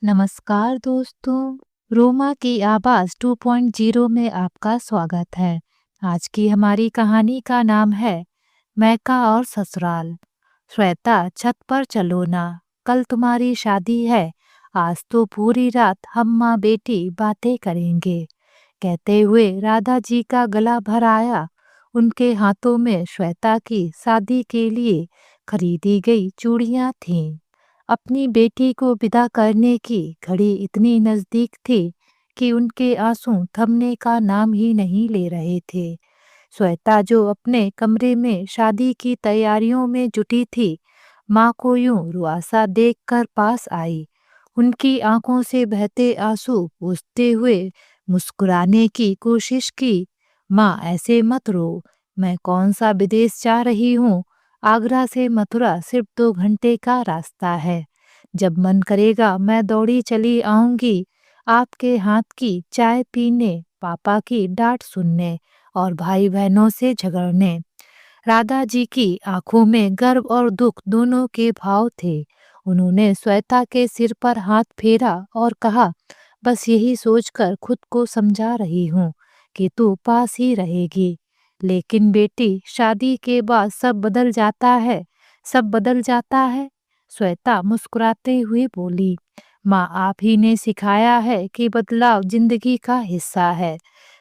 नमस्कार दोस्तों, रोमा की आवाज़ 2.0 में आपका स्वागत है। आज की हमारी कहानी का नाम है मैका और ससुराल। श्वेता, छत पर चलो ना, कल तुम्हारी शादी है। आज तो पूरी रात हम माँ बेटी बातें करेंगे। कहते हुए राधा जी का गला भर आया। उनके हाथों में श्वेता की शादी के लिए खरीदी गई चूड़ियाँ थीं। अपनी बेटी को विदा करने की घड़ी इतनी नज़दीक थी कि उनके आंसू थमने का नाम ही नहीं ले रहे थे। श्वेता, जो अपने कमरे में शादी की तैयारियों में जुटी थी, माँ को यूं रुआसा देखकर पास आई। उनकी आंखों से बहते आंसू पोंछते हुए मुस्कुराने की कोशिश की। माँ, ऐसे मत रो। मैं कौन सा विदेश जा रही हूँ। आगरा से मथुरा सिर्फ 2 घंटे का रास्ता है। जब मन करेगा मैं दौड़ी चली आऊंगी, आपके हाथ की चाय पीने, पापा की डांट सुनने और भाई बहनों से झगड़ने। राधा जी की आंखों में गर्व और दुख दोनों के भाव थे। उन्होंने श्वेता के सिर पर हाथ फेरा और कहा, बस यही सोचकर खुद को समझा रही हूँ कि तू पास ही रहेगी। लेकिन बेटी, शादी के बाद सब बदल जाता है, सब बदल जाता है। श्वेता मुस्कुराते हुए बोली, माँ, आप ही ने सिखाया है कि बदलाव जिंदगी का हिस्सा है।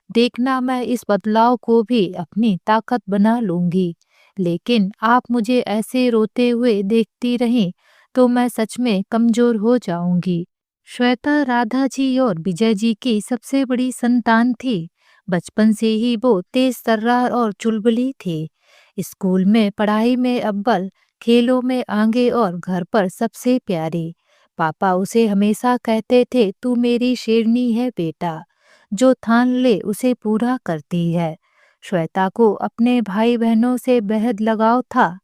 देखना, मैं इस बदलाव को भी अपनी ताकत बना लूंगी। लेकिन आप मुझे ऐसे रोते हुए देखती रहीं तो मैं सच में कमजोर हो जाऊंगी। श्वेता राधा जी और विजय जी की सबसे बड़ी संतान थी। बचपन से ही वो तेज तर्रार और चुलबुली थी। स्कूल में पढ़ाई में अव्वल, खेलों में आगे और घर पर सबसे प्यारी। पापा उसे हमेशा कहते थे, तू मेरी शेरनी है बेटा, जो ठान ले उसे पूरा करती है। श्वेता को अपने भाई बहनों से बेहद लगाव था।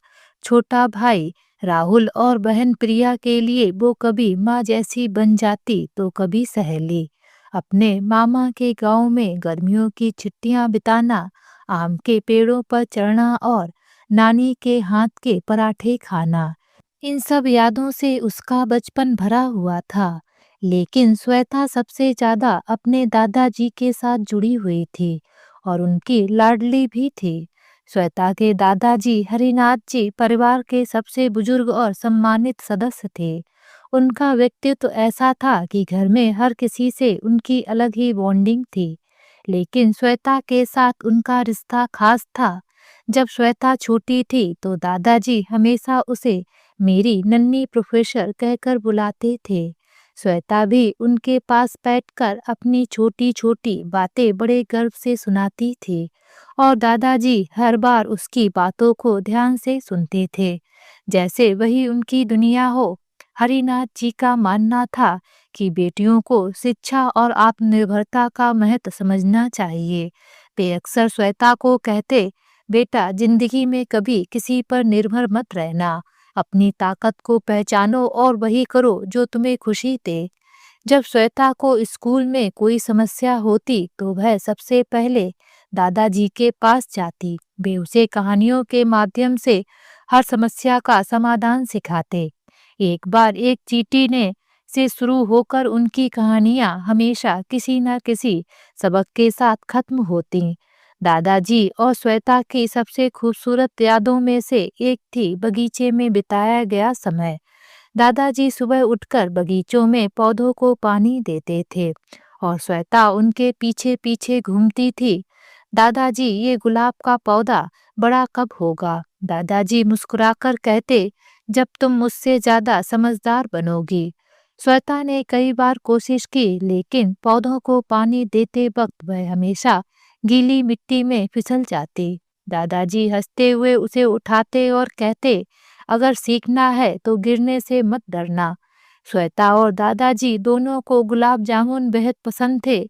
छोटा भाई राहुल और बहन प्रिया के लिए वो कभी माँ जैसी बन जाती तो कभी सहेली। अपने मामा के गांव में गर्मियों की छुट्टियां बिताना, आम के पेड़ों पर चढ़ना और नानी के हाथ के पराठे खाना, इन सब यादों से उसका बचपन भरा हुआ था। लेकिन श्वेता सबसे ज्यादा अपने दादाजी के साथ जुड़ी हुई थी और उनकी लाडली भी थी। श्वेता के दादाजी हरिनाथ जी परिवार के सबसे बुजुर्ग और सम्मानित सदस्य थे। उनका व्यक्तित्व ऐसा था कि घर में हर किसी से उनकी अलग ही बॉन्डिंग थी। लेकिन श्वेता के साथ उनका रिश्ता खास था। जब श्वेता छोटी थी तो दादाजी हमेशा उसे मेरी नन्ही प्रोफेसर कहकर बुलाते थे। श्वेता भी उनके पास बैठकर अपनी छोटी छोटी बातें बड़े गर्व से सुनाती थी और दादाजी हर बार उसकी बातों को ध्यान से सुनते थे, जैसे वही उनकी दुनिया हो। हरिनाथ जी का मानना था कि बेटियों को शिक्षा और आत्मनिर्भरता का महत्व समझना चाहिए। वे अक्सर श्वेता को कहते, बेटा, जिंदगी में कभी किसी पर निर्भर मत रहना। अपनी ताकत को पहचानो और वही करो जो तुम्हें खुशी दे। जब श्वेता को स्कूल में कोई समस्या होती तो वह सबसे पहले दादाजी के पास जाती। वे उसे कहानियों के माध्यम से हर समस्या का समाधान सिखाते। एक बार एक चींटी ने से शुरू होकर उनकी कहानियां हमेशा किसी न किसी सबक के साथ खत्म होती। दादाजी और श्वेता की सबसे खूबसूरत यादों में से एक थी बगीचे में बिताया गया समय। दादाजी सुबह उठकर बगीचों में पौधों को पानी देते थे और श्वेता उनके पीछे पीछे घूमती थी। दादाजी, ये गुलाब का पौधा बड़ा कब होगा? दादाजी मुस्कुराकर कहते, जब तुम मुझसे ज्यादा समझदार बनोगी। श्वेता ने कई बार कोशिश की, लेकिन पौधों को पानी देते वक्त वह हमेशा गीली मिट्टी में फिसल जाती। दादाजी हंसते हुए उसे उठाते और कहते, अगर सीखना है तो गिरने से मत डरना। श्वेता और दादाजी दोनों को गुलाब जामुन बेहद पसंद थे।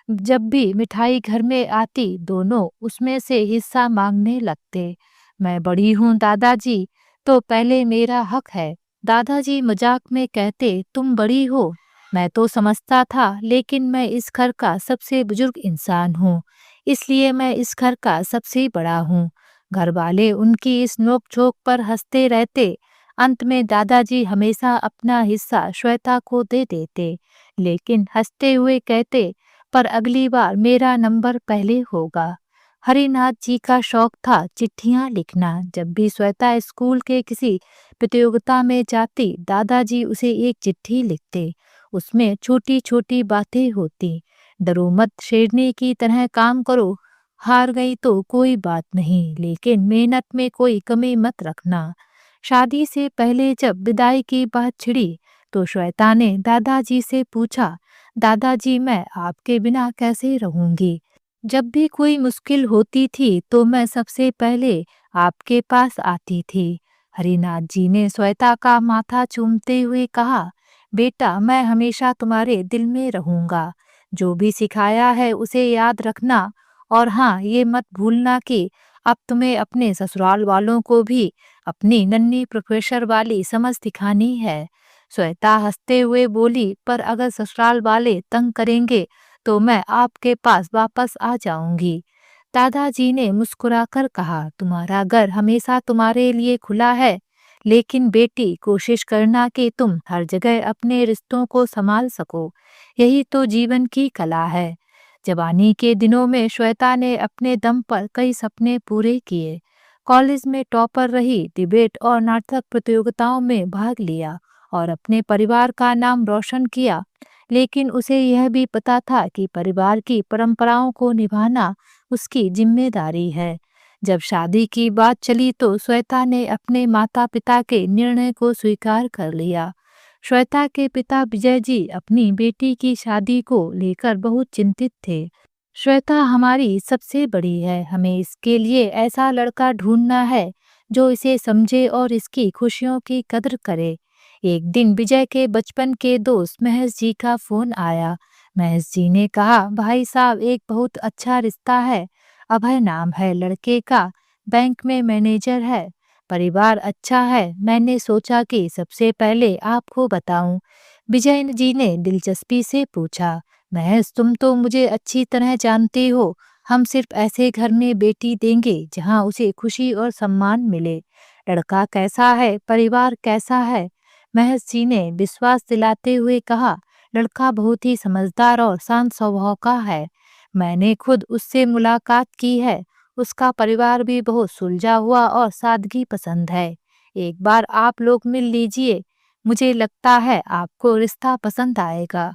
जब भी मिठाई घर में आती, दोनों उसमें से हिस्सा मांगने लगते। मैं बड़ी हूँ दादाजी, तो पहले मेरा हक है। दादाजी मजाक में कहते, तुम बड़ी हो, मैं तो समझता था, लेकिन मैं इस घर का सबसे बुजुर्ग इंसान हूँ, इसलिए मैं इस घर का सबसे बड़ा हूँ। घर वाले उनकी इस नोक झोंक पर हंसते रहते। अंत में दादाजी हमेशा अपना हिस्सा श्वेता को दे देते, लेकिन हंसते हुए कहते, पर अगली बार मेरा नंबर पहले होगा। हरिनाथ जी का शौक था चिट्ठियां लिखना। जब भी श्वेता स्कूल के किसी प्रतियोगिता में जाती, दादाजी उसे एक चिट्ठी लिखते। उसमें छोटी छोटी बातें होती। डरो मत, शेरनी की तरह काम करो, हार गई तो कोई बात नहीं, लेकिन मेहनत में कोई कमी मत रखना। शादी से पहले जब विदाई की बात छिड़ी, तो श्वेता ने दादाजी से पूछा, दादाजी मैं आपके बिना कैसे रहूंगी? जब भी कोई मुश्किल होती थी तो मैं सबसे पहले आपके पास आती थी। हरिनाथ जी ने श्वेता का माथा चूमते हुए कहा, बेटा मैं हमेशा तुम्हारे दिल में रहूंगा। जो भी सिखाया है उसे याद रखना, और हाँ, ये मत भूलना कि अब तुम्हें अपने ससुराल वालों को भी अपनी नन्ही प्रोफेसर वाली समझ दिखानी है। श्वेता हंसते हुए बोली, पर अगर ससुराल वाले तंग करेंगे तो मैं आपके पास वापस आ जाऊंगी। दादाजी ने मुस्कुराकर कहा, तुम्हारा घर हमेशा तुम्हारे लिए खुला है, लेकिन बेटी कोशिश करना कि तुम हर जगह अपने रिश्तों को संभाल सको। यही तो जीवन की कला है। जवानी के दिनों में श्वेता ने अपने दम पर कई सपने पूरे किए। कॉलेज में टॉपर रही, डिबेट और नाटक प्रतियोगिताओं में भाग लिया और अपने परिवार का नाम रोशन किया। लेकिन उसे यह भी पता था कि परिवार की परंपराओं को निभाना उसकी जिम्मेदारी है। जब शादी की बात चली तो श्वेता ने अपने माता पिता के निर्णय को स्वीकार कर लिया। श्वेता के पिता विजय जी अपनी बेटी की शादी को लेकर बहुत चिंतित थे। श्वेता हमारी सबसे बड़ी है, हमें इसके लिए ऐसा लड़का ढूंढना है जो इसे समझे और इसकी खुशियों की कद्र करे। एक दिन विजय के बचपन के दोस्त महेश जी का फोन आया। महेश जी ने कहा, भाई साहब एक बहुत अच्छा रिश्ता है। अभय नाम है लड़के का, बैंक में मैनेजर है, परिवार अच्छा है। मैंने सोचा कि सबसे पहले आपको बताऊं। विजय जी ने दिलचस्पी से पूछा, महेश तुम तो मुझे अच्छी तरह जानते हो, हम सिर्फ ऐसे घर में बेटी देंगे जहां उसे खुशी और सम्मान मिले। लड़का कैसा है, परिवार कैसा है? महेश जी ने विश्वास दिलाते हुए कहा, लड़का बहुत ही समझदार और शांत स्वभाव का है। मैंने खुद उससे मुलाकात की है। उसका परिवार भी बहुत सुलझा हुआ और सादगी पसंद है। एक बार आप लोग मिल लीजिए, मुझे लगता है आपको रिश्ता पसंद आएगा।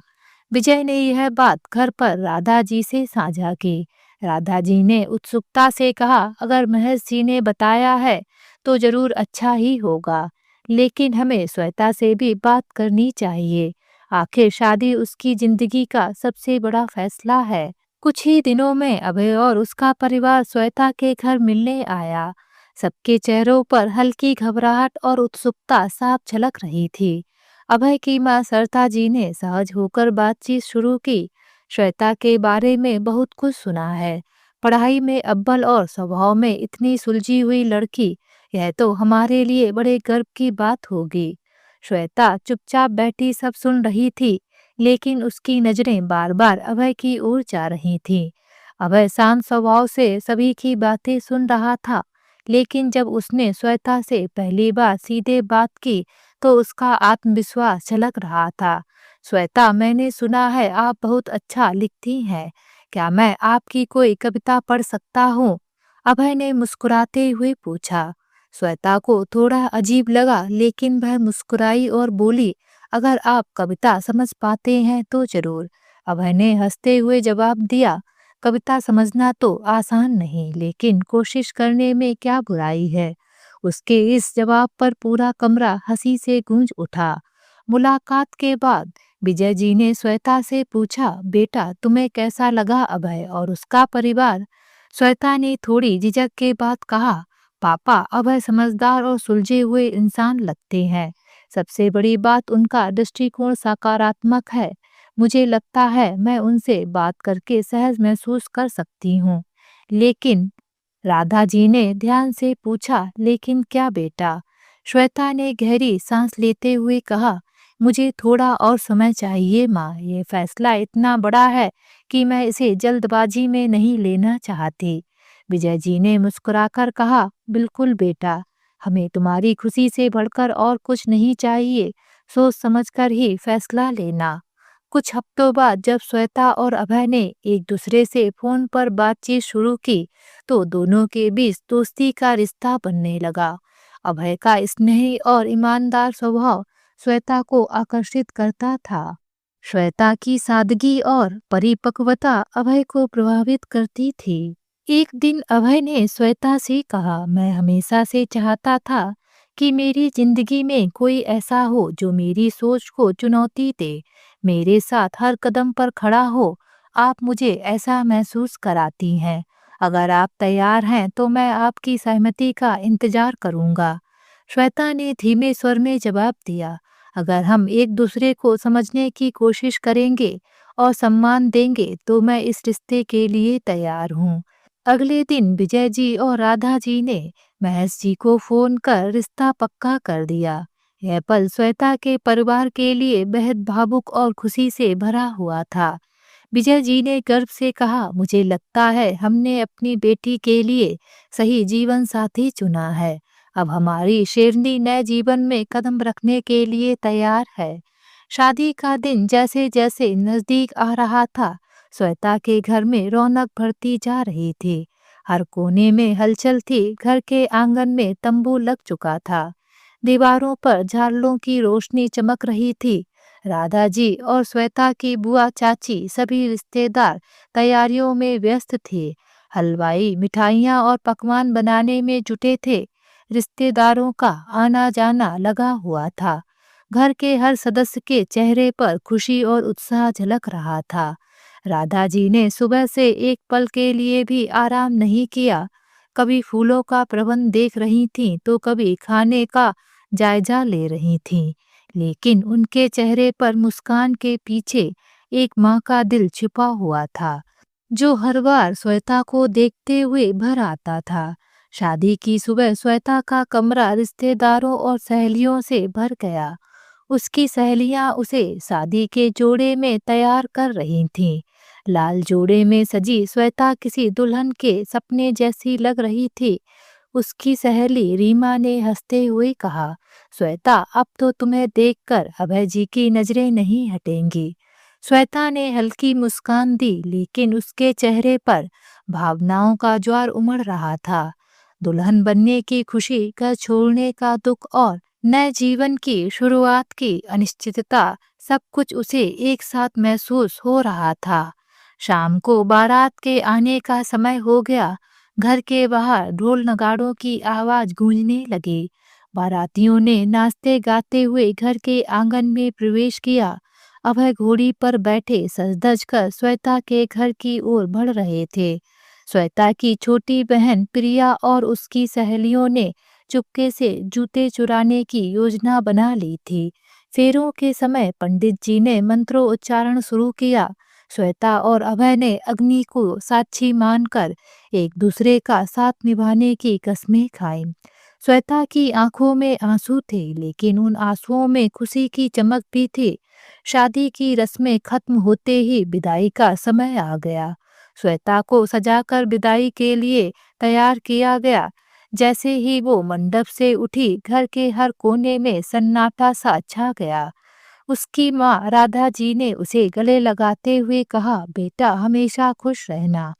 विजय ने यह बात घर पर राधा जी से साझा की। राधा जी ने उत्सुकता से कहा, अगर महेश जी ने बताया है तो जरूर अच्छा ही होगा, लेकिन हमें श्वेता से भी बात करनी चाहिए। आखिर शादी उसकी जिंदगी का सबसे बड़ा फैसला है। कुछ ही दिनों में अभय और उसका परिवार श्वेता के घर मिलने आया। सबके चेहरों पर हल्की घबराहट और उत्सुकता साफ झलक रही थी। अभय की मां सरता जी ने सहज होकर बातचीत शुरू की। श्वेता के बारे में बहुत कुछ सुना है, पढ़ाई में अव्वल और स्वभाव में इतनी सुलझी हुई लड़की, यह तो हमारे लिए बड़े गर्व की बात होगी। श्वेता चुपचाप बैठी सब सुन रही थी, लेकिन उसकी नजरें बार बार अभय की ओर जा रही थीं। अभय शांत स्वभाव से सभी की बातें सुन रहा था, लेकिन जब उसने श्वेता से पहली बार सीधे बात की तो उसका आत्मविश्वास झलक रहा था। श्वेता, मैंने सुना है आप बहुत अच्छा लिखती हैं, क्या मैं आपकी कोई कविता पढ़ सकता हूँ? अभय ने मुस्कुराते हुए पूछा। श्वेता को थोड़ा अजीब लगा, लेकिन वह मुस्कुराई और बोली, अगर आप कविता समझ पाते हैं तो जरूर। अभय ने हंसते हुए जवाब दिया, कविता समझना तो आसान नहीं, लेकिन कोशिश करने में क्या बुराई है। उसके इस जवाब पर पूरा कमरा हंसी से गूंज उठा। मुलाकात के बाद विजय जी ने श्वेता से पूछा, बेटा तुम्हें कैसा लगा अभय और उसका परिवार? श्वेता ने थोड़ी झिझक के बाद कहा, पापा अभय समझदार और सुलझे हुए इंसान लगते हैं। सबसे बड़ी बात उनका दृष्टिकोण सकारात्मक है। मुझे लगता है मैं उनसे बात करके सहज महसूस कर सकती हूँ। लेकिन राधा जी ने ध्यान से पूछा, लेकिन क्या बेटा? श्वेता ने गहरी सांस लेते हुए कहा, मुझे थोड़ा और समय चाहिए माँ, ये फैसला इतना बड़ा है कि मैं इसे जल्दबाजी में नहीं लेना चाहती। विजय जी ने मुस्कुराकर कहा, बिल्कुल बेटा, हमें तुम्हारी खुशी से बढ़कर और कुछ नहीं चाहिए। सोच समझकर ही फैसला लेना। कुछ हफ्तों बाद जब श्वेता और अभय ने एक दूसरे से फोन पर बातचीत शुरू की, तो दोनों के बीच दोस्ती का रिश्ता बनने लगा। अभय का स्नेही और ईमानदार स्वभाव श्वेता को आकर्षित करता था। श्वेता की सादगी और परिपक्वता अभय को प्रभावित करती थी। एक दिन अभय ने श्वेता से कहा, मैं हमेशा से चाहता था कि मेरी जिंदगी में कोई ऐसा हो जो मेरी सोच को चुनौती दे, मेरे साथ हर कदम पर खड़ा हो। आप मुझे ऐसा महसूस कराती हैं। अगर आप तैयार हैं तो मैं आपकी सहमति का इंतजार करूंगा। श्वेता ने धीमे स्वर में जवाब दिया, अगर हम एक दूसरे को समझने की कोशिश करेंगे और सम्मान देंगे तो मैं इस रिश्ते के लिए तैयार हूँ। अगले दिन विजय जी और राधा जी ने महेश जी को फोन कर रिश्ता पक्का कर दिया। यह पल श्वेता के परिवार के लिए बेहद भावुक और खुशी से भरा हुआ था। विजय जी ने गर्व से कहा, मुझे लगता है हमने अपनी बेटी के लिए सही जीवन साथी चुना है। अब हमारी शेरनी नए जीवन में कदम रखने के लिए तैयार है। शादी का दिन जैसे जैसे नजदीक आ रहा था, श्वेता के घर में रौनक बढ़ती जा रही थी। हर कोने में हलचल थी। घर के आंगन में तंबू लग चुका था। दीवारों पर झालरों की रोशनी चमक रही थी। राधा जी और श्वेता की बुआ चाची सभी रिश्तेदार तैयारियों में व्यस्त थे। हलवाई मिठाइयाँ और पकवान बनाने में जुटे थे। रिश्तेदारों का आना जाना लगा हुआ था। घर के हर सदस्य के चेहरे पर खुशी और उत्साह झलक रहा था। राधा जी ने सुबह से एक पल के लिए भी आराम नहीं किया। कभी फूलों का प्रबंध देख रही थीं तो कभी खाने का जायजा ले रही थीं। लेकिन उनके चेहरे पर मुस्कान के पीछे एक माँ का दिल छिपा हुआ था, जो हर बार श्वेता को देखते हुए भर आता था। शादी की सुबह श्वेता का कमरा रिश्तेदारों और सहेलियों से भर गया। उसकी सहेलियां उसे शादी के जोड़े में तैयार कर रही थीं। लाल जोड़े में सजी श्वेता किसी दुल्हन के सपने जैसी लग रही थी। उसकी सहेली रीमा ने हंसते हुए कहा, श्वेता, अब तो तुम्हें देखकर अभय जी की नजरें नहीं हटेंगी। श्वेता ने हल्की मुस्कान दी, लेकिन उसके चेहरे पर भावनाओं का ज्वार उमड़ रहा था। दुल्हन बनने की खुशी, घर छोड़ने का दुख और नए जीवन की शुरुआत की अनिश्चितता, सब कुछ उसे एक साथ महसूस हो रहा था। शाम को बारात के आने का समय हो गया। घर के बाहर ढोल नगाड़ों की आवाज गूंजने लगी। बारातियों ने नाचते गाते हुए घर के आंगन में प्रवेश किया। अभय घोड़ी पर बैठे सज धज कर श्वेता के घर की ओर बढ़ रहे थे। श्वेता की छोटी बहन प्रिया और उसकी सहेलियों ने चुपके से जूते चुराने की योजना बना ली थी। फेरों के समय पंडित जी ने मंत्रोच्चारण शुरू किया। श्वेता और अभय ने अग्नि को साक्षी मानकर एक दूसरे का साथ निभाने की कस्में खाई। श्वेता की आंखों में आंसू थे, लेकिन उन आंसुओं में खुशी की चमक भी थी। शादी की रस्में खत्म होते ही विदाई का समय आ गया। श्वेता को सजाकर विदाई के लिए तैयार किया गया। जैसे ही वो मंडप से उठी, घर के हर कोने में सन्नाटा सा छा गया। उसकी माँ राधा जी ने उसे गले लगाते हुए कहा, बेटा, हमेशा खुश रहना।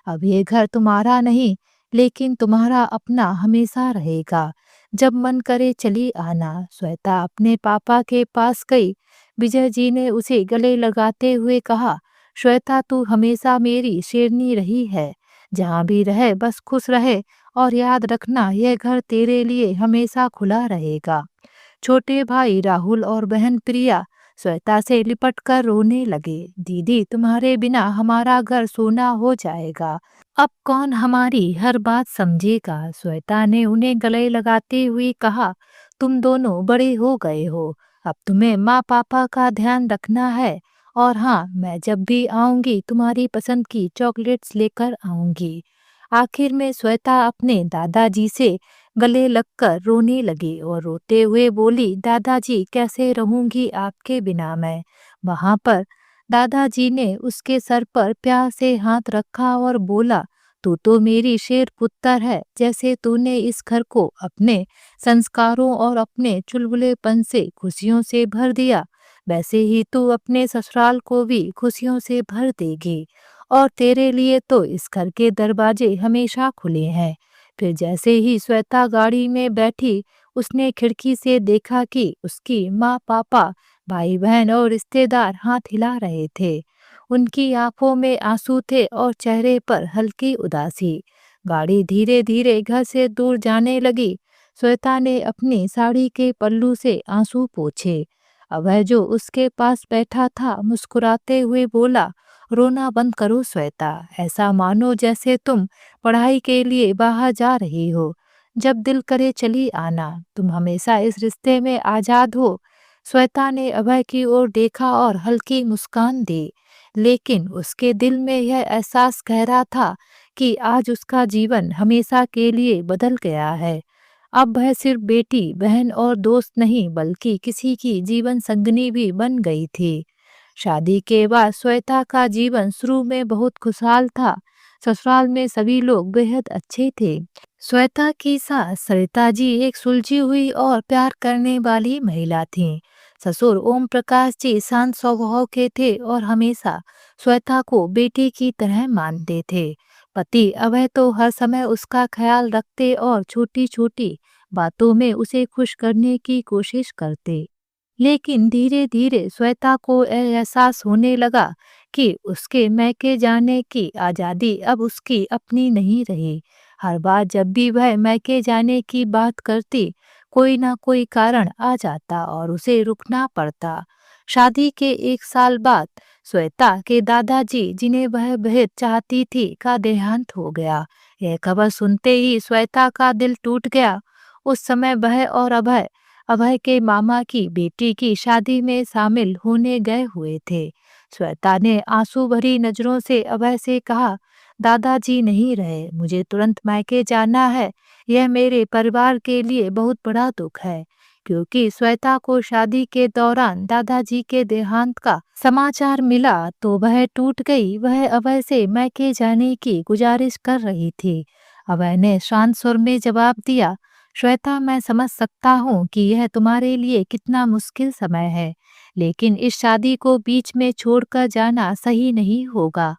अब ये घर तुम्हारा नहीं, लेकिन तुम्हारा अपना हमेशा रहेगा। जब मन करे चली आना। श्वेता अपने पापा के पास गई। विजय जी ने उसे गले लगाते हुए कहा, श्वेता, तू हमेशा मेरी शेरनी रही है। जहाँ भी रहे बस खुश रहे, और याद रखना, यह घर तेरे लिए हमेशा खुला रहेगा। छोटे भाई राहुल और बहन प्रिया श्वेता से लिपट कर रोने लगे। दीदी, तुम्हारे बिना हमारा घर सूना हो जाएगा। अब कौन हमारी हर बात समझेगा। श्वेता ने उन्हें गले लगाते हुए कहा, तुम दोनों बड़े हो गए हो। अब तुम्हें माँ पापा का ध्यान रखना है। और हाँ, मैं जब भी आऊंगी तुम्हारी पसंद की चॉकलेट्स लेकर आऊंगी। आखिर में श्वेता अपने दादाजी से गले लगकर रोने लगी और रोते हुए बोली, दादाजी, कैसे रहूंगी आपके बिना मैं वहां पर। दादाजी ने उसके सर पर प्यार से हाथ रखा और बोला, तू तो मेरी शेर पुत्र है। जैसे तूने इस घर को अपने संस्कारों और अपने चुलबुलेपन से खुशियों से भर दिया, वैसे ही तू अपने ससुराल को भी खुशियों से भर देगी। और तेरे लिए तो इस घर के दरवाजे हमेशा खुले हैं। फिर जैसे ही श्वेता गाड़ी में बैठी, उसने खिड़की से देखा कि उसकी माँ, पापा, भाई बहन और रिश्तेदार हाथ हिला रहे थे। उनकी आंखों में आंसू थे और चेहरे पर हल्की उदासी। गाड़ी धीरे धीरे घर से दूर जाने लगी। श्वेता ने अपनी साड़ी के पल्लू से आंसू पोंछे। अभय जो उसके पास बैठा था मुस्कुराते हुए बोला, रोना बंद करो श्वेता, ऐसा मानो जैसे तुम पढ़ाई के लिए बाहर जा रही हो। जब दिल करे चली आना, तुम हमेशा इस रिश्ते में आजाद हो। श्वेता ने अभय की ओर देखा और हल्की मुस्कान दी, लेकिन उसके दिल में यह एहसास गहरा था कि आज उसका जीवन हमेशा के लिए बदल गया है। अब वह सिर्फ बेटी, बहन और दोस्त नहीं, बल्कि किसी की जीवन संगनी भी बन गई थी। शादी के बाद श्वेता का जीवन शुरू में बहुत खुशहाल था। ससुराल में सभी लोग बेहद अच्छे थे। श्वेता की सास सरिता जी एक सुलझी हुई और प्यार करने वाली महिला थीं। ससुर ओम प्रकाश जी शांत स्वभाव के थे और हमेशा श्वेता को बेटी की तरह मानते थे। पति अभय तो हर समय उसका ख्याल रखते और छोटी छोटी बातों में उसे खुश करने की कोशिश करते। लेकिन धीरे धीरे श्वेता को एहसास होने लगा कि उसके मैके जाने की आज़ादी अब उसकी अपनी नहीं रही। हर बार जब भी वह मैके जाने की बात करती, कोई ना कोई कारण आ जाता और उसे रुकना पड़ता। शादी के 1 साल बाद श्वेता के दादाजी, जिन्हें वह बेहद चाहती थी, का देहांत हो गया। यह खबर सुनते ही श्वेता का दिल टूट गया। उस समय वह और अभय अभय के मामा की बेटी की शादी में शामिल होने गए हुए थे। श्वेता ने आंसू भरी नजरों से अभय से कहा, दादाजी नहीं रहे, मुझे तुरंत मायके जाना है। यह मेरे परिवार के लिए बहुत बड़ा दुख है। क्योंकि श्वेता को शादी के दौरान दादाजी के देहांत का समाचार मिला तो वह टूट गई। वह अभय से मायके जाने की गुजारिश कर रही थी। अभय ने शांत स्वर में जवाब दिया, श्वेता, मैं समझ सकता हूँ कि यह तुम्हारे लिए कितना मुश्किल समय है, लेकिन इस शादी को बीच में छोड़कर जाना सही नहीं होगा।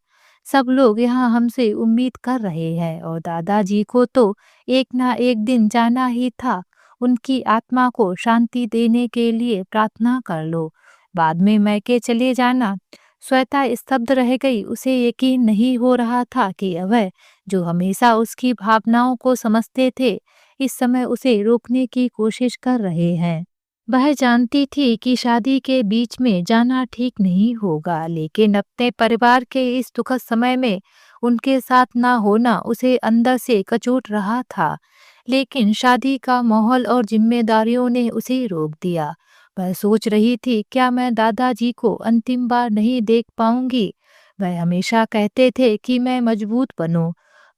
सब लोग यहाँ हमसे उम्मीद कर रहे हैं और दादाजी को तो एक ना एक दिन जाना ही था। उनकी आत्मा को शांति देने के लिए प्रार्थना कर लो, बाद में मैके चले जाना। श्वेता स्तब्ध रह गई। उसे यकीन नहीं हो रहा था कि अभय, जो हमेशा उसकी भावनाओं को समझते थे, इस समय उसे रोकने की कोशिश कर रहे हैं। वह जानती थी कि शादी के बीच में जाना ठीक नहीं होगा, लेकिन अपने परिवार के इस दुखद समय में उनके साथ ना होना उसे अंदर से कचोट रहा था। लेकिन शादी का माहौल और जिम्मेदारियों ने उसे रोक दिया। वह सोच रही थी, क्या मैं दादाजी को अंतिम बार नहीं देख पाऊंगी? वह हमेशा कहते थे कि मैं मजबूत बनूं,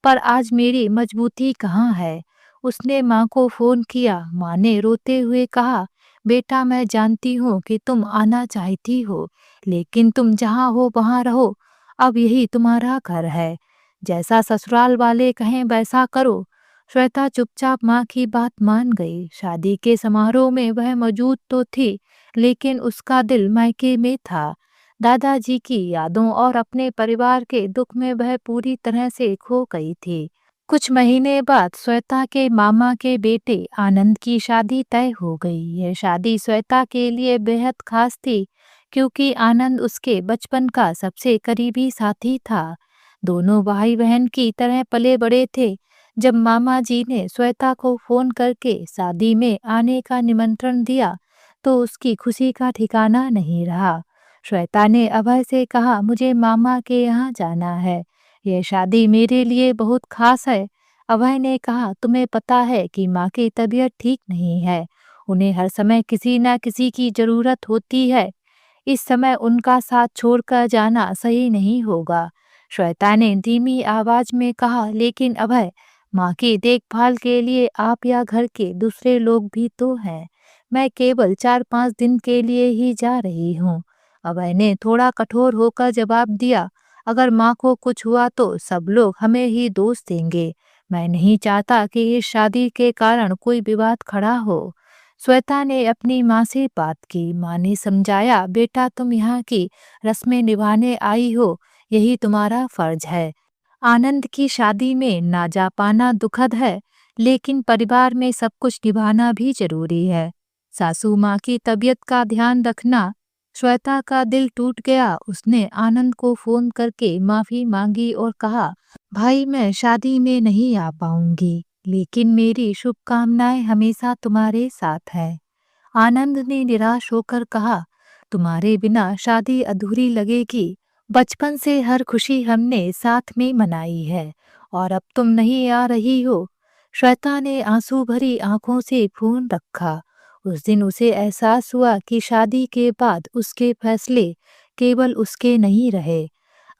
पर आज मेरी मजबूती कहाँ है? उसने माँ को फोन किया। माँ ने रोते हुए कहा, बेटा, मैं जानती हूँ कि तुम आना चाहती हो, लेकिन तुम जहाँ हो वहाँ रहो। अब यही तुम्हारा घर है। जैसा ससुराल वाले कहें वैसा करो। श्वेता चुपचाप माँ की बात मान गई। शादी के समारोह में वह मौजूद तो थी, लेकिन उसका दिल मायके में था। दादाजी की यादों और अपने परिवार के दुख में वह पूरी तरह से खो गई थी। कुछ महीने बाद श्वेता के मामा के बेटे आनंद की शादी तय हो गई। यह शादी श्वेता के लिए बेहद खास थी, क्योंकि आनंद उसके बचपन का सबसे करीबी साथी था। दोनों भाई बहन की तरह पले बड़े थे। जब मामा जी ने श्वेता को फोन करके शादी में आने का निमंत्रण दिया, तो उसकी खुशी का ठिकाना नहीं रहा। श्वेता ने अभय से कहा, मुझे मामा के यहाँ जाना है। यह शादी मेरे लिए बहुत खास है। अभय ने कहा, तुम्हें पता है कि माँ की तबीयत ठीक नहीं है। उन्हें हर समय किसी न किसी की जरूरत होती है। इस समय उनका साथ छोड़कर जाना सही नहीं होगा। श्वेता ने धीमी आवाज में कहा, लेकिन अभय, माँ की देखभाल के लिए आप या घर के दूसरे लोग भी तो हैं। मैं केवल 4-5 दिन के लिए ही जा रही हूँ। अभय ने थोड़ा कठोर होकर जवाब दिया, अगर माँ को कुछ हुआ तो सब लोग हमें ही दोष देंगे। मैं नहीं चाहता कि इस शादी के कारण कोई विवाद खड़ा हो। श्वेता ने अपनी माँ से बात की। माँ ने समझाया, बेटा तुम यहाँ की रस्में निभाने आई हो, यही तुम्हारा फर्ज है। आनंद की शादी में ना जा पाना दुखद है, लेकिन परिवार में सब कुछ निभाना भी जरूरी है। सासू माँ की तबीयत का ध्यान रखना। श्वेता का दिल टूट गया। उसने आनंद को फोन करके माफी मांगी और कहा, भाई मैं शादी में नहीं आ पाऊंगी, लेकिन मेरी शुभकामनाएं हमेशा तुम्हारे साथ है। आनंद ने निराश होकर कहा, तुम्हारे बिना शादी अधूरी लगेगी। बचपन से हर खुशी हमने साथ में मनाई है और अब तुम नहीं आ रही हो। श्वेता ने आंसू भरी आंखों से फोन रखा। उस दिन उसे एहसास हुआ कि शादी के बाद उसके फैसले केवल उसके नहीं रहे,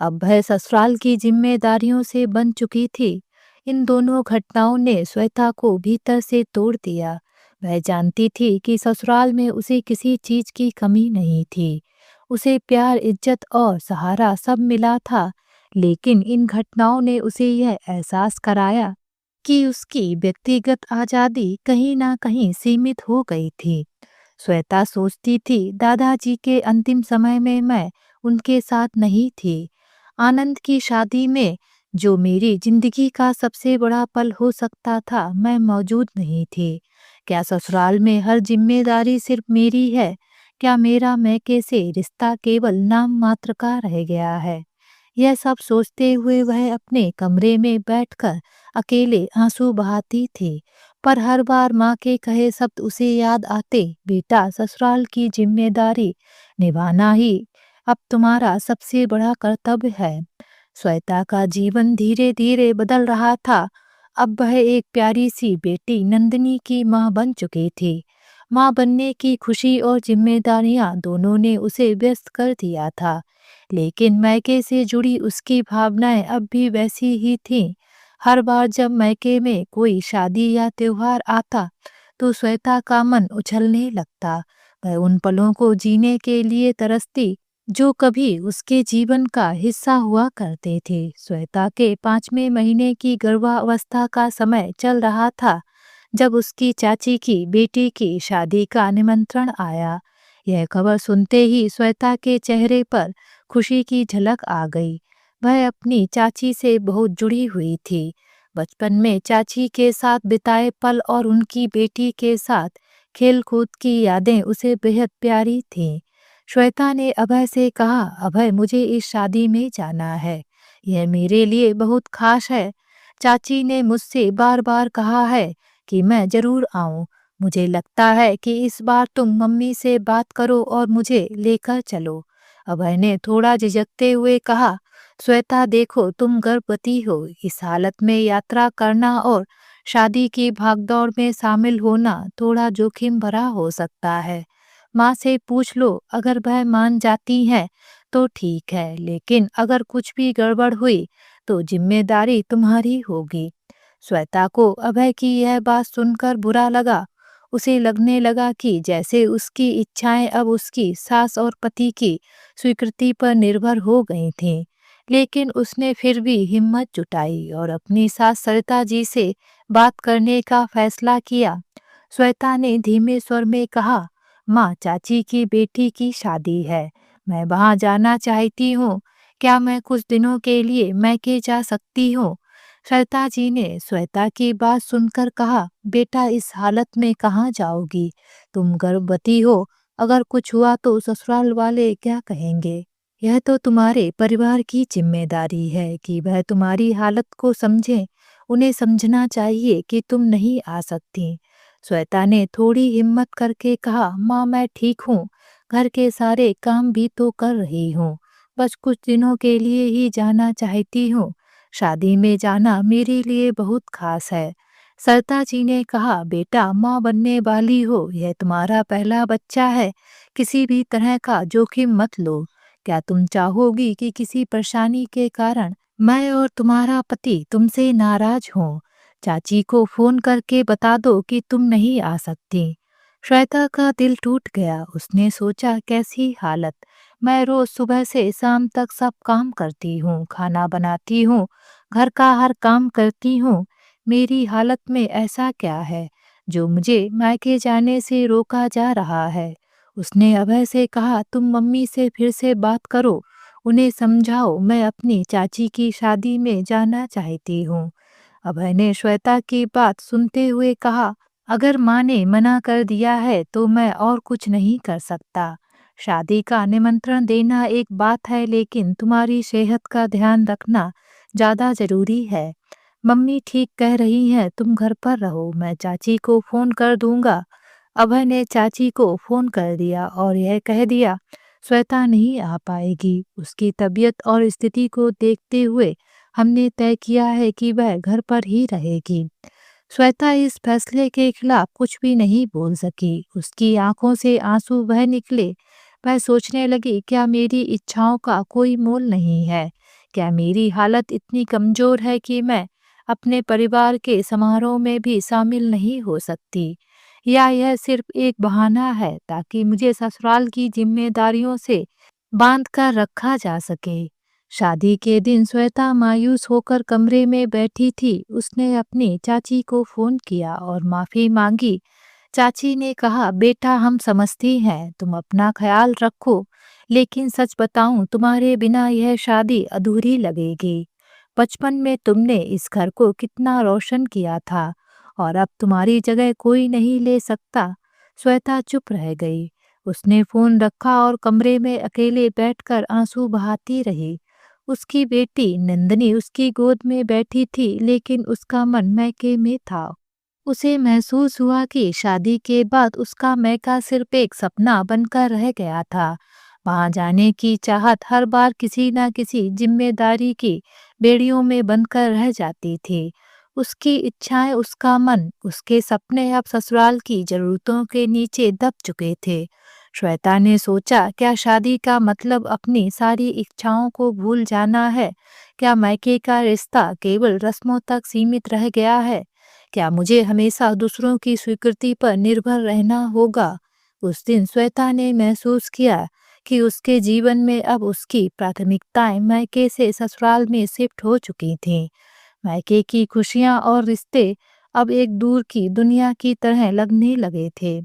अब वह ससुराल की जिम्मेदारियों से बन चुकी थी। इन दोनों घटनाओं ने श्वेता को भीतर से तोड़ दिया। वह जानती थी कि ससुराल में उसे किसी चीज की कमी नहीं थी। उसे प्यार, इज्जत और सहारा सब मिला था, लेकिन इन घटनाओं ने उसे यह एहसास कराया कि उसकी व्यक्तिगत आज़ादी कहीं ना कहीं सीमित हो गई थी। श्वेता सोचती थी, दादाजी के अंतिम समय में मैं उनके साथ नहीं थी। आनंद की शादी में जो मेरी जिंदगी का सबसे बड़ा पल हो सकता था, मैं मौजूद नहीं थी। क्या ससुराल में हर जिम्मेदारी सिर्फ मेरी है? क्या मेरा मैके से रिश्ता केवल नाम मात्र का रह गया है? यह सब सोचते हुए वह अपने कमरे में बैठकर अकेले आंसू बहाती थी। पर हर बार माँ के कहे शब्द उसे याद आते, बेटा ससुराल की जिम्मेदारी निभाना ही अब तुम्हारा सबसे बड़ा कर्तव्य है। श्वेता का जीवन धीरे धीरे बदल रहा था। अब वह एक प्यारी सी बेटी नंदिनी की माँ बन चुकी थी। माँ बनने की खुशी और जिम्मेदारियां दोनों ने उसे व्यस्त कर दिया था, लेकिन मैके से जुड़ी उसकी भावनाएं अब भी वैसी ही थीं। हर बार जब मैके में कोई शादी या त्योहार आता, तो श्वेता का मन उछलने लगता। वह उन पलों को जीने के लिए तरसती जो कभी उसके जीवन का हिस्सा हुआ करते थे। श्वेता के 5वें महीने की गर्भावस्था का समय चल रहा था जब उसकी चाची की बेटी की शादी का निमंत्रण आया। यह खबर सुनते ही श्वेता के चेहरे पर खुशी की झलक आ गई। वह अपनी चाची से बहुत जुड़ी हुई थी। बचपन में चाची के साथ बिताए पल और उनकी बेटी के साथ खेल कूद की यादें उसे बेहद प्यारी थीं। श्वेता ने अभय से कहा, अभय मुझे इस शादी में जाना है, यह मेरे लिए बहुत खास है। चाची ने मुझसे बार बार कहा है कि मैं जरूर आऊं। मुझे लगता है कि इस बार तुम मम्मी से बात करो और मुझे लेकर चलो। अभय ने थोड़ा झिझकते हुए कहा, श्वेता देखो तुम गर्भवती हो, इस हालत में यात्रा करना और शादी की भागदौड़ में शामिल होना थोड़ा जोखिम भरा हो सकता है। माँ से पूछ लो, अगर वह मान जाती हैं तो ठीक है, लेकिन अगर कुछ भी गड़बड़ हुई तो जिम्मेदारी तुम्हारी होगी। श्वेता को अभय की यह बात सुनकर बुरा लगा। उसे लगने लगा कि जैसे उसकी इच्छाएं अब उसकी सास और पति की स्वीकृति पर निर्भर हो गई थीं। लेकिन उसने फिर भी हिम्मत जुटाई और अपनी सास सरिता जी से बात करने का फैसला किया। श्वेता ने धीमे स्वर में कहा, माँ चाची की बेटी की शादी है, मैं वहां जाना चाहती हूँ। क्या मैं कुछ दिनों के लिए मैके जा सकती हूँ? श्वेता जी ने श्वेता की बात सुनकर कहा, बेटा इस हालत में कहाँ जाओगी? तुम गर्भवती हो, अगर कुछ हुआ तो ससुराल वाले क्या कहेंगे? यह तो तुम्हारे परिवार की जिम्मेदारी है कि वह तुम्हारी हालत को समझें। उन्हें समझना चाहिए कि तुम नहीं आ सकती। श्वेता ने थोड़ी हिम्मत करके कहा, माँ मैं ठीक हूँ, घर के सारे काम भी तो कर रही हूँ, बस कुछ दिनों के लिए ही जाना चाहती हूँ। शादी में जाना मेरे लिए बहुत खास है। सरता जी ने कहा, बेटा माँ बनने वाली हो, यह तुम्हारा पहला बच्चा है, किसी भी तरह का जोखिम मत लो। क्या तुम चाहोगी कि किसी परेशानी के कारण मैं और तुम्हारा पति तुमसे नाराज हों? चाची को फोन करके बता दो कि तुम नहीं आ सकती। श्वेता का दिल टूट गया। उसने सोचा, कैसी हालत। मैं रोज सुबह से शाम तक सब काम करती हूँ, खाना बनाती हूँ, घर का हर काम करती हूँ। मेरी हालत में ऐसा क्या है जो मुझे मायके जाने से रोका जा रहा है। उसने अभय से कहा, तुम मम्मी से फिर से बात करो, उन्हें समझाओ मैं अपनी चाची की शादी में जाना चाहती हूँ। अभय ने श्वेता की बात सुनते हुए कहा, अगर माँ ने मना कर दिया है तो मैं और कुछ नहीं कर सकता। शादी का निमंत्रण देना एक बात है, लेकिन तुम्हारी सेहत का ध्यान रखना ज़्यादा ज़रूरी है। मम्मी ठीक कह रही हैं, तुम घर पर रहो, मैं चाची को फ़ोन कर दूंगा। अभय ने चाची को फ़ोन कर दिया और यह कह दिया, श्वेता नहीं आ पाएगी। उसकी तबीयत और स्थिति को देखते हुए हमने तय किया है कि वह घर पर ही रहेगी। श्वेता इस फैसले के खिलाफ कुछ भी नहीं बोल सकी। उसकी आंखों से आंसू बह निकले। वह सोचने लगी, क्या मेरी इच्छाओं का कोई मोल नहीं है? क्या मेरी हालत इतनी कमजोर है कि मैं अपने परिवार के समारोह में भी शामिल नहीं हो सकती? या यह सिर्फ एक बहाना है ताकि मुझे ससुराल की जिम्मेदारियों से बांध कर रखा जा सके? शादी के दिन श्वेता मायूस होकर कमरे में बैठी थी। उसने अपनी चाची को फोन किया और माफी मांगी। चाची ने कहा, बेटा हम समझती हैं, तुम अपना ख्याल रखो, लेकिन सच बताऊं तुम्हारे बिना यह शादी अधूरी लगेगी। बचपन में तुमने इस घर को कितना रोशन किया था और अब तुम्हारी जगह कोई नहीं ले सकता। श्वेता चुप रह गई। उसने फोन रखा और कमरे में अकेले बैठकर आंसू बहाती रही। उसकी बेटी नंदिनी उसकी गोद में बैठी थी, लेकिन उसका मन मैके में था। उसे महसूस हुआ कि शादी के बाद उसका मैका सिर्फ एक सपना बनकर रह गया था। वहां जाने की चाहत हर बार किसी न किसी जिम्मेदारी की बेड़ियों में बंधकर रह जाती थी। उसकी इच्छाएं, उसका मन, उसके सपने अब ससुराल की जरूरतों के नीचे दब चुके थे। श्वेता ने सोचा, क्या शादी का मतलब अपनी सारी इच्छाओं को भूल जाना है? क्या मायके का रिश्ता केवल रस्मों तक सीमित रह गया है? क्या मुझे हमेशा दूसरों की स्वीकृति पर निर्भर रहना होगा? उस दिन श्वेता ने महसूस किया कि उसके जीवन में अब उसकी प्राथमिकताएं मायके से ससुराल में शिफ्ट हो चुकी थीं। मायके की खुशियां और रिश्ते अब एक दूर की दुनिया की तरह लगने लगे थे।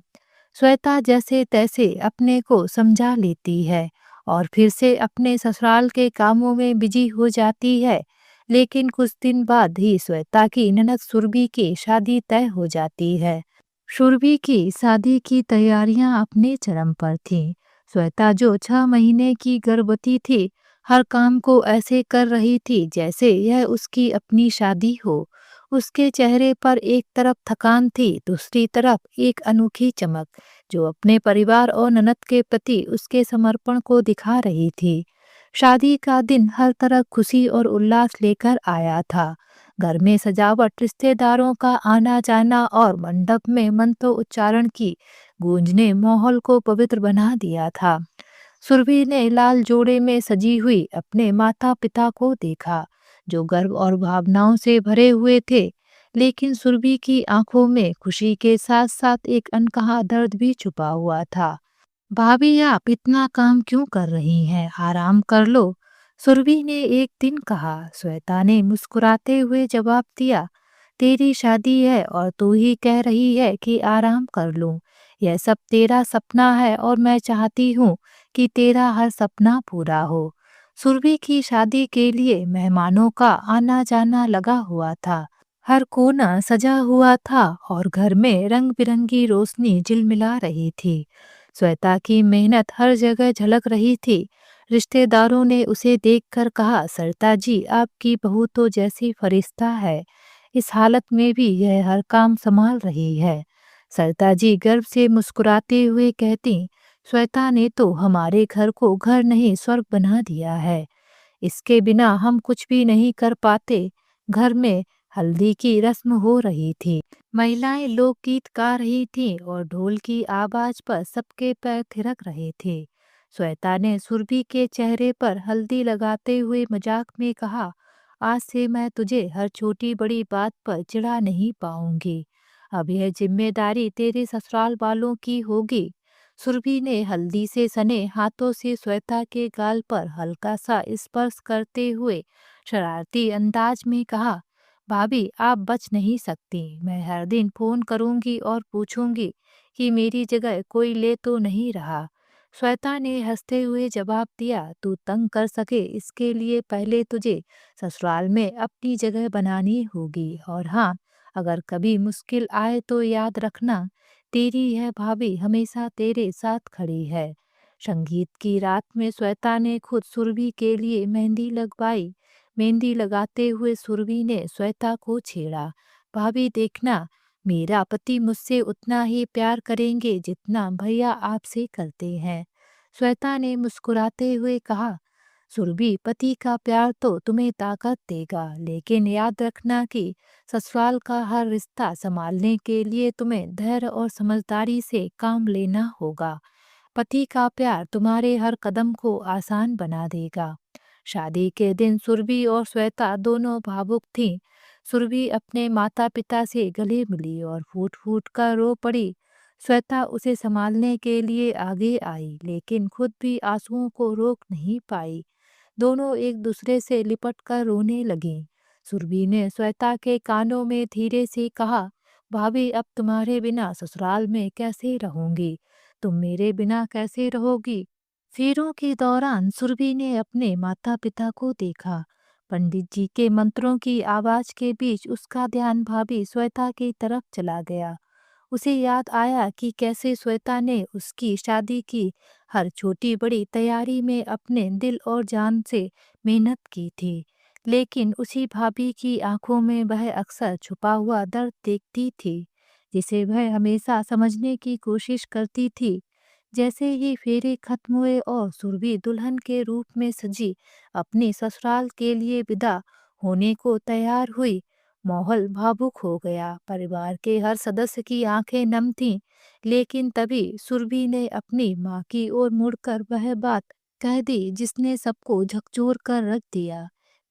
श्वेता जैसे तैसे अपने को समझा लेती है और फिर से अपने ससुराल के कामों में बिजी हो जाती है। लेकिन कुछ दिन बाद ही श्वेता की ननद सुरभि की शादी तय हो जाती है। सुरभि की शादी की तैयारियां अपने चरम पर थीं। श्वेता जो 6 महीने की गर्भवती थी, हर काम को ऐसे कर रही थी जैसे यह उसकी अपनी शादी हो। उसके चेहरे पर एक तरफ थकान थी, दूसरी तरफ एक अनोखी चमक जो अपने परिवार और ननद के प्रति उसके समर्पण को दिखा रही थी। शादी का दिन हर तरफ खुशी और उल्लास लेकर आया था। घर में सजावट, रिश्तेदारों का आना जाना और मंडप में मंत्र उच्चारण की गूंज ने माहौल को पवित्र बना दिया था। सुरभि ने लाल जोड़े में सजी हुई अपने माता पिता को देखा, जो गर्व और भावनाओं से भरे हुए थे। लेकिन सुरभि की आंखों में खुशी के साथ साथ एक अनकहा दर्द भी छुपा हुआ था। भाभी, आप इतना काम क्यों कर रही हैं? आराम कर लो, सुरभि ने एक दिन कहा। श्वेता ने मुस्कुराते हुए जवाब दिया, तेरी शादी है और तू ही कह रही है कि आराम कर लूं। यह सब तेरा सपना है और मैं चाहती हूँ कि तेरा हर सपना पूरा हो। सुरभि की शादी के लिए मेहमानों का आना जाना लगा हुआ था। हर कोना सजा हुआ था और घर में रंग बिरंगी रोशनी झिलमिला रही थी। श्वेता की मेहनत हर जगह झलक रही थी। रिश्तेदारों ने उसे देखकर कहा, सरिता जी, आपकी बहू तो जैसी फरिश्ता है। इस हालत में भी यह हर काम संभाल रही है। सरिता जी गर्व से मुस्कुराते हुए कहती, श्वेता ने तो हमारे घर को घर नहीं स्वर्ग बना दिया है। इसके बिना हम कुछ भी नहीं कर पाते। घर में हल्दी की रस्म हो रही थी। महिलाएं लोकगीत गा रही थीं और ढोल की आवाज पर सबके पैर थिरक रहे थे। श्वेता ने सुरभि के चेहरे पर हल्दी लगाते हुए मजाक में कहा, आज से मैं तुझे हर छोटी बड़ी बात पर चिढ़ा नहीं पाऊंगी। अब यह जिम्मेदारी तेरे ससुराल वालों की होगी। सुरभि ने हल्दी से सने हाथों से श्वेता के गाल पर हल्का सा स्पर्श करते हुए शरारती अंदाज में कहा, भाभी आप बच नहीं सकती। मैं हर दिन फोन करूंगी और पूछूंगी कि मेरी जगह कोई ले तो नहीं रहा। श्वेता ने हंसते हुए जवाब दिया, तू तंग कर सके इसके लिए पहले तुझे ससुराल में अपनी जगह बनानी होगी। और हाँ, अगर कभी मुश्किल आए तो याद रखना, तेरी यह भाभी हमेशा तेरे साथ खड़ी है। संगीत की रात में श्वेता ने खुद सुरभि के लिए मेहंदी लगवाई। मेहंदी लगाते हुए सुरभि ने श्वेता को छेड़ा, भाभी देखना, मेरा पति मुझसे उतना ही प्यार करेंगे जितना भैया आपसे करते हैं। श्वेता ने मुस्कुराते हुए कहा, सुरभि पति का प्यार तो तुम्हें ताकत देगा, लेकिन याद रखना कि ससुराल का हर रिश्ता संभालने के लिए तुम्हें धैर्य और समझदारी से काम लेना होगा। पति का प्यार तुम्हारे हर कदम को आसान बना देगा। शादी के दिन सुरभि और श्वेता दोनों भावुक थीं। सुरभि अपने माता पिता से गले मिली और फूट फूट कर रो पड़ी। श्वेता उसे संभालने के लिए आगे आई, लेकिन खुद भी आंसुओं को रोक नहीं पाई। दोनों एक दूसरे से लिपट कर रोने लगीं। सुरभि ने श्वेता के कानों में धीरे से कहा, भाभी अब तुम्हारे बिना ससुराल में कैसे रहूंगी? तुम मेरे बिना कैसे रहोगी? फेरों के दौरान सुरभि ने अपने माता पिता को देखा। पंडित जी के मंत्रों की आवाज के बीच उसका ध्यान भाभी श्वेता की तरफ चला गया। उसे याद आया कि कैसे श्वेता ने उसकी शादी की हर छोटी बड़ी तैयारी में अपने दिल और जान से मेहनत की थी, लेकिन उसी भाभी की आंखों में वह अक्सर छुपा हुआ दर्द देखती थी, जिसे वह हमेशा समझने की कोशिश करती थी। जैसे ही फेरे खत्म हुए और सुरभि दुल्हन के रूप में सजी अपने ससुराल के लिए विदा होने को तैयार हुई, माहौल भावुक हो गया। परिवार के हर सदस्य की आंखें नम थीं, लेकिन तभी सुरभि ने अपनी माँ की ओर मुड़कर वह बात कह दी जिसने सबको झकझोर कर रख दिया।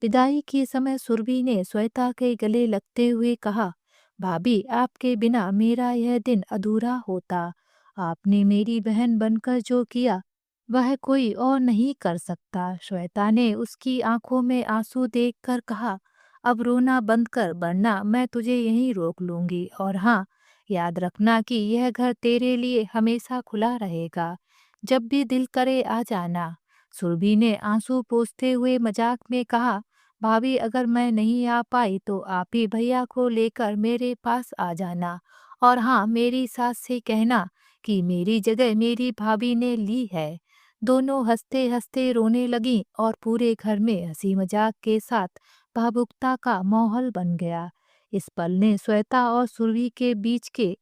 विदाई के समय सुरभि ने श्वेता के गले लगते हुए कहा, भाभी आपके बिना मेरा यह दिन अधूरा होता। आपने मेरी बहन बनकर जो किया वह कोई और नहीं कर सकता। श्वेता ने उसकी आंखों में आंसू देखकर कहा, अब रोना बंद कर, वरना मैं तुझे यहीं रोक लूंगी। और हाँ, याद रखना कि यह घर तेरे लिए हमेशा खुला रहेगा। जब भी दिल करे आ जाना। सुरभि ने आंसू पोंछते हुए मजाक में कहा, भाभी अगर मैं नहीं आ पाई तो आप ही भैया को लेकर मेरे पास आ जाना। और हाँ, मेरी सास से कहना कि मेरी जगह मेरी भाभी ने ली है। दोनों हंसते हंसते रोने लगीं और पूरे घर में हंसी मजाक के साथ भावुकता का माहौल बन गया। इस पल ने श्वेता और सुरभि के बीच के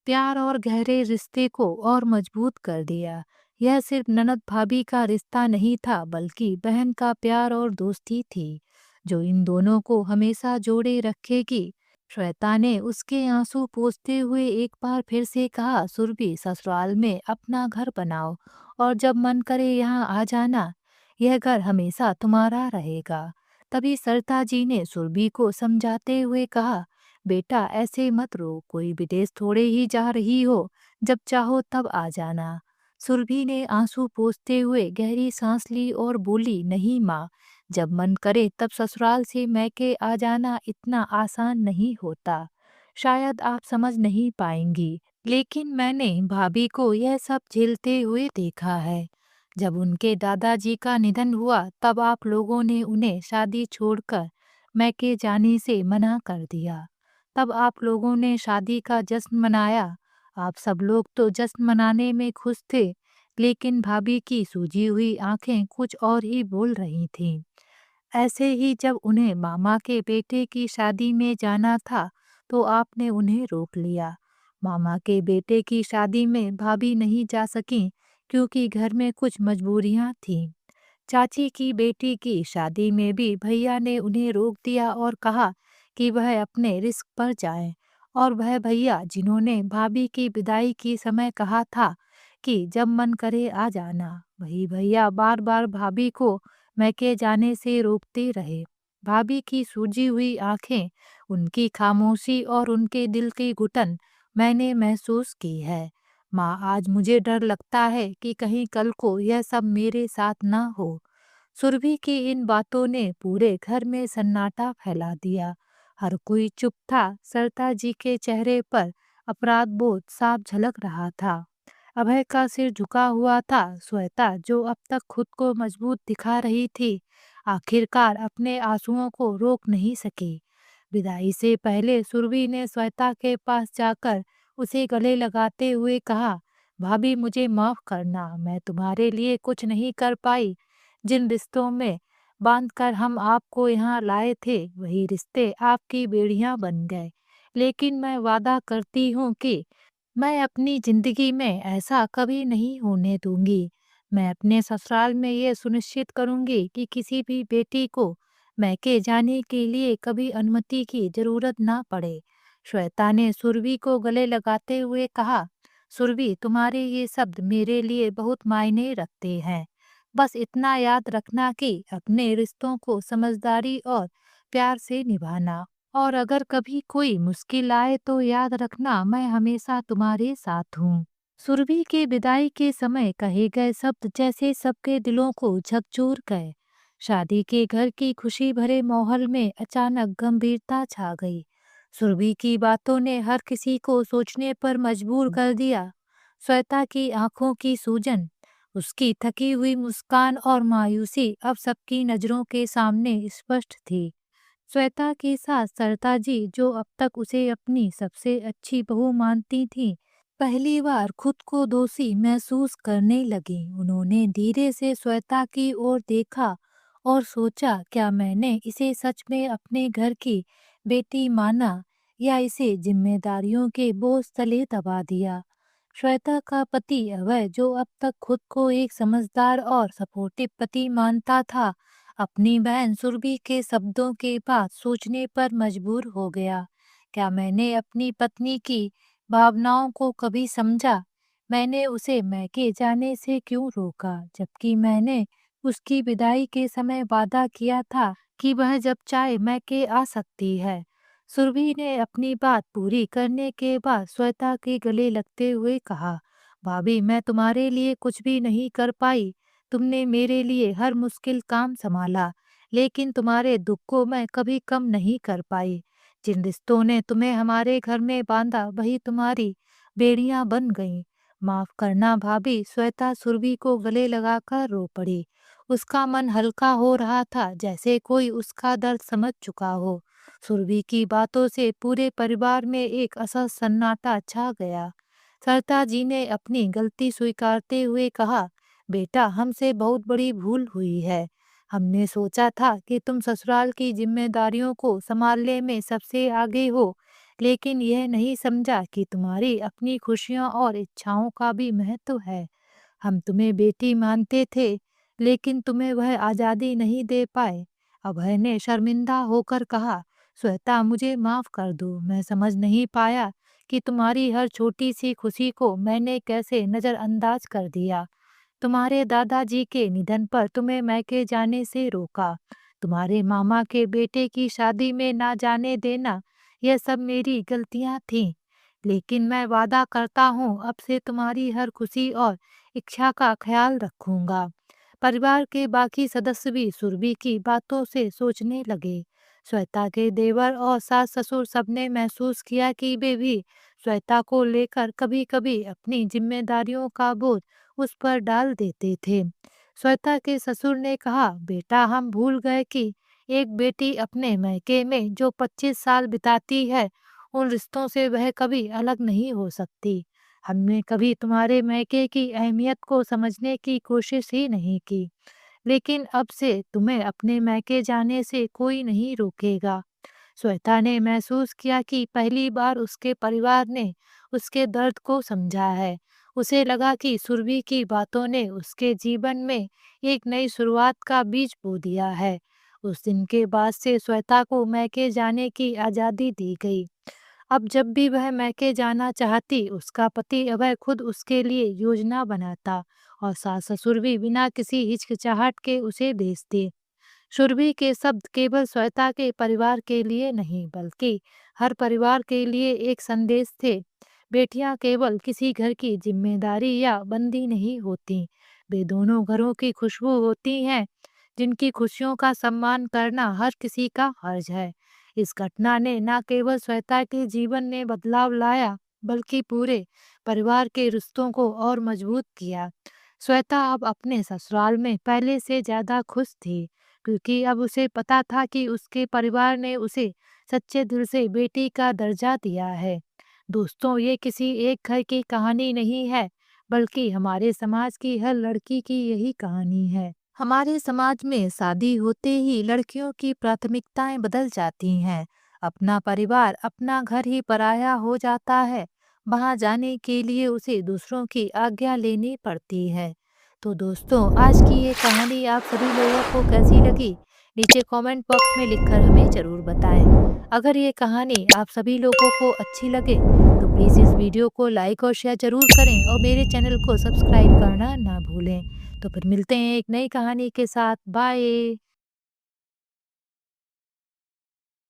प्यार और गहरे रिश्ते को और मजबूत कर दिया। यह सिर्फ ननद भाभी का रिश्ता नहीं था, बल्कि बहन का प्यार और दोस्ती थी, जो इन दोनों को हमेशा जोड़े रखेगी। श्वेता ने उसके आंसू पोंछते हुए एक बार फिर से कहा, सुरभि ससुराल में अपना घर बनाओ और जब मन करे यहाँ आ जाना। यह घर हमेशा तुम्हारा रहेगा। तभी सरता जी ने सुरभि को समझाते हुए कहा, बेटा ऐसे मत रो, कोई विदेश थोड़े ही जा रही हो, जब चाहो तब आ जाना। सुरभि ने आंसू पोंछते हुए गहरी सांस ली और बोली, नहीं माँ, जब मन करे तब ससुराल से मैके आ जाना इतना आसान नहीं होता। शायद आप समझ नहीं पाएंगी, लेकिन मैंने भाभी को यह सब झेलते हुए देखा है। जब उनके दादाजी का निधन हुआ तब आप लोगों ने उन्हें शादी छोड़कर मैके जाने से मना कर दिया। तब आप लोगों ने शादी का जश्न मनाया। आप सब लोग तो जश्न मनाने में खुश थे, लेकिन भाभी की सूजी हुई आंखें कुछ और ही बोल रही थीं। ऐसे ही जब उन्हें मामा के बेटे की शादी में जाना था तो आपने उन्हें रोक लिया। मामा के बेटे की शादी में भाभी नहीं जा सकीं क्योंकि घर में कुछ मजबूरियां थीं। चाची की बेटी की शादी में भी भैया ने उन्हें रोक दिया और कहा कि वह अपने रिस्क पर जाएं। और वह भैया जिन्होंने भाभी की विदाई के समय कहा था कि जब मन करे आ जाना, वही भैया बार बार भाभी को मैके जाने से रोकते रहे। भाभी की सूजी हुई आंखें, उनकी खामोशी और उनके दिल की घुटन मैंने महसूस की है। माँ, आज मुझे डर लगता है कि कहीं कल को यह सब मेरे साथ ना हो। सुरभि की इन बातों ने पूरे घर में सन्नाटा फैला दिया। हर कोई चुप था। सरता जी के चेहरे पर अपराध बोध साफ झलक रहा था। अभय का सिर झुका हुआ था। श्वेता, जो अब तक खुद को मजबूत दिखा रही थी, आखिरकार अपने आंसुओं को रोक नहीं सकी। विदाई से पहले सुरभि ने श्वेता के पास जाकर उसे गले लगाते हुए कहा, भाभी, मुझे माफ करना, मैं तुम्हारे लिए कुछ नहीं कर पाई। जिन रिश्तों में बांधकर हम आपको यहाँ लाए थे, वही रिश्ते आपकी बेड़ियां बन गए। लेकिन मैं वादा करती हूँ कि मैं अपनी जिंदगी में ऐसा कभी नहीं होने दूंगी। मैं अपने ससुराल में ये सुनिश्चित करूंगी कि किसी भी बेटी को मैके जाने के लिए कभी अनुमति की जरूरत ना पड़े। श्वेता ने सुरभि को गले लगाते हुए कहा, सुरभि, तुम्हारे ये शब्द मेरे लिए बहुत मायने रखते हैं। बस इतना याद रखना कि अपने रिश्तों को समझदारी और प्यार से निभाना, और अगर कभी कोई मुश्किल आए तो याद रखना, मैं हमेशा तुम्हारे साथ हूँ। सुरभि के विदाई के समय कहे गए शब्द जैसे सबके दिलों को झकझोर गए। शादी के घर की खुशी भरे माहौल में अचानक गंभीरता छा गई। सुरभि की बातों ने हर किसी को सोचने पर मजबूर कर दिया। श्वेता की आंखों की सूजन, उसकी थकी हुई मुस्कान और मायूसी अब सबकी नजरों के सामने स्पष्ट थी। श्वेता के साथ सरता जी, जो अब तक उसे अपनी सबसे अच्छी बहू मानती थी, पहली बार खुद को दोषी महसूस करने लगी। उन्होंने धीरे से श्वेता की ओर देखा और सोचा, क्या मैंने इसे सच में अपने घर की बेटी माना या इसे जिम्मेदारियों के बोझ तले दबा दिया। श्वेता का पति अभय, जो अब तक खुद को एक समझदार और सपोर्टिव पति मानता था, अपनी बहन सुरभि के शब्दों के बाद सोचने पर मजबूर हो गया। क्या मैंने अपनी पत्नी की भावनाओं को कभी समझा? मैंने उसे मैके जाने से क्यों रोका, जबकि मैंने उसकी विदाई के समय वादा किया था कि वह जब चाहे मैके आ सकती है। सुरभि ने अपनी बात पूरी करने के बाद श्वेता के गले लगते हुए कहा, भाभी, मैं तुम्हारे लिए कुछ भी नहीं कर पाई। तुमने मेरे लिए हर मुश्किल काम संभाला, लेकिन तुम्हारे दुख को मैं कभी कम नहीं कर पाई। जिन रिश्तों ने तुम्हें हमारे घर में बांधा, वही तुम्हारी बेड़ियां बन गईं। माफ करना भाभी। श्वेता सुरभि को गले लगाकर रो पड़ी। उसका मन हल्का हो रहा था, जैसे कोई उसका दर्द समझ चुका हो। सुरभि की बातों से पूरे परिवार में एक असहज सन्नाटा छा गया। सरता जी ने अपनी गलती स्वीकारते हुए कहा, बेटा, हमसे बहुत बड़ी भूल हुई है। हमने सोचा था कि तुम ससुराल की जिम्मेदारियों को संभालने में सबसे आगे हो, लेकिन यह नहीं समझा कि तुम्हारी अपनी खुशियों और इच्छाओं का भी महत्व है। हम तुम्हें बेटी मानते थे, लेकिन तुम्हें वह आज़ादी नहीं दे पाए। अभय ने शर्मिंदा होकर कहा, श्वेता, मुझे माफ कर दो। मैं समझ नहीं पाया कि तुम्हारी हर छोटी सी खुशी को मैंने कैसे नज़रअंदाज कर दिया। तुम्हारे दादाजी के निधन पर तुम्हें मैके जाने से रोका, तुम्हारे मामा के बेटे की शादी में ना जाने देना, यह सब मेरी गलतियां थीं। लेकिन मैं वादा करता हूँ, अब से तुम्हारी हर खुशी और इच्छा का ख्याल रखूंगा। परिवार के बाकी सदस्य भी सुरभि की बातों से सोचने लगे। श्वेता के देवर और सास ससुर सबने महसूस किया कि वे भी श्वेता को लेकर कभी कभी अपनी जिम्मेदारियों का बोझ उस पर डाल देते थे। श्वेता के ससुर ने कहा, बेटा, हम भूल गए कि एक बेटी अपने मैके में जो 25 साल बिताती है, उन रिश्तों से वह कभी अलग नहीं हो सकती। हमने कभी तुम्हारे मैके की अहमियत को समझने की कोशिश ही नहीं की, लेकिन अब से तुम्हें अपने मैके जाने से कोई नहीं रोकेगा। श्वेता ने महसूस किया कि पहली बार उसके परिवार ने उसके दर्द को समझा है। उसे लगा कि सुरभि की बातों ने उसके जीवन में एक नई शुरुआत का बीज बो दिया है। उस दिन के बाद से श्वेता को मैके जाने की आज़ादी दी गई। अब जब भी वह मैके जाना चाहती, उसका पति अभय खुद उसके लिए योजना बनाता और सास ससुर भी बिना किसी हिचकिचाहट के उसे भेजते। सुरभि के शब्द केवल श्वेता के परिवार के लिए नहीं, बल्कि हर परिवार के लिए एक संदेश थे। बेटियां केवल किसी घर की जिम्मेदारी या बंदी नहीं होती, वे दोनों घरों की खुशबू होती हैं, जिनकी खुशियों का सम्मान करना हर किसी का फर्ज है। इस घटना ने न केवल श्वेता के जीवन में बदलाव लाया, बल्कि पूरे परिवार के रिश्तों को और मजबूत किया। श्वेता अब अपने ससुराल में पहले से ज्यादा खुश थी, क्योंकि अब उसे पता था कि उसके परिवार ने उसे सच्चे दिल से बेटी का दर्जा दिया है। दोस्तों, ये किसी एक घर की कहानी नहीं है, बल्कि हमारे समाज की हर लड़की की यही कहानी है। हमारे समाज में शादी होते ही लड़कियों की प्राथमिकताएं बदल जाती हैं। अपना परिवार, अपना घर ही पराया हो जाता है। वहां जाने के लिए उसे दूसरों की आज्ञा लेनी पड़ती है। तो दोस्तों, आज की ये कहानी आप सभी लोगों को कैसी लगी? नीचे कमेंट बॉक्स में लिखकर हमें जरूर बताएं। अगर ये कहानी आप सभी लोगों को अच्छी लगे तो प्लीज़ इस वीडियो को लाइक और शेयर जरूर करें और मेरे चैनल को सब्सक्राइब करना ना भूलें। तो फिर मिलते हैं एक नई कहानी के साथ। बाय।